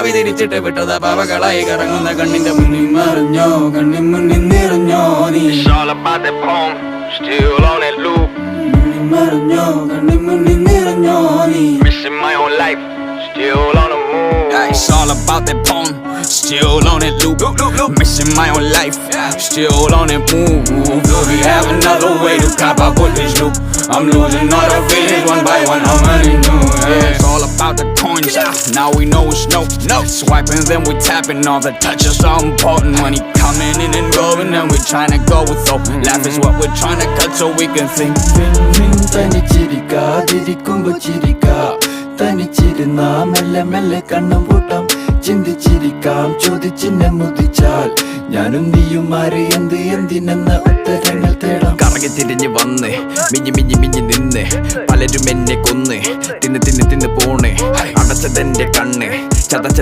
ചാവി തിരിച്ചിട്ട് വിട്ടത പാവകളായി കറങ്ങുന്ന കണ്ണിന്റെ മുന്നിൽ മറിഞ്ഞോ കണ്ണിൻ മുന്നിൽ നിറഞ്ഞോ നീ It's all about that poem, still on that loop. മറിഞ്ഞോ കണ്ണിൻ മുന്നിൽ നിറഞ്ഞോ നീ Missing my own life, still on the move. It's all about that bone, still on that loop. Missing my own life, still on that move. Do we have another way to cop up with this loop? I'm losing all the feelings one by one, how many new? It's all about the coins, now we know it's no. Swiping then we tapping, all the touches are important. Money coming in and going and we trying to go with flow. Life is what we're trying to cut so we can think. തനിച്ചിരിക്കാതിരിക്കുമ്പോ ചിരിക്കാം തനിച്ചിരുന്ന മെല്ലെ മെല്ലെ കണ്ണും പൂട്ടാം ചിന്തിച്ചിരിക്കാം ചോദിച്ചിന്നെ മുതിച്ചാൽ ഞാനും നീയും ആര് എന്ത് എന്തിനെന്ന ഉത്തരങ്ങൾ തേടാം കറങ്ങി തിരിഞ്ഞ് വന്ന് മിഞ്ഞി മിഞ്ഞി മിഞ്ഞി നിന്ന് പലരും എന്നെ കൊന്ന് തിന്ന് തിന്ന് തിന്ന് പോണ് അടച്ചതെന്റെ കണ്ണ് ചതച്ച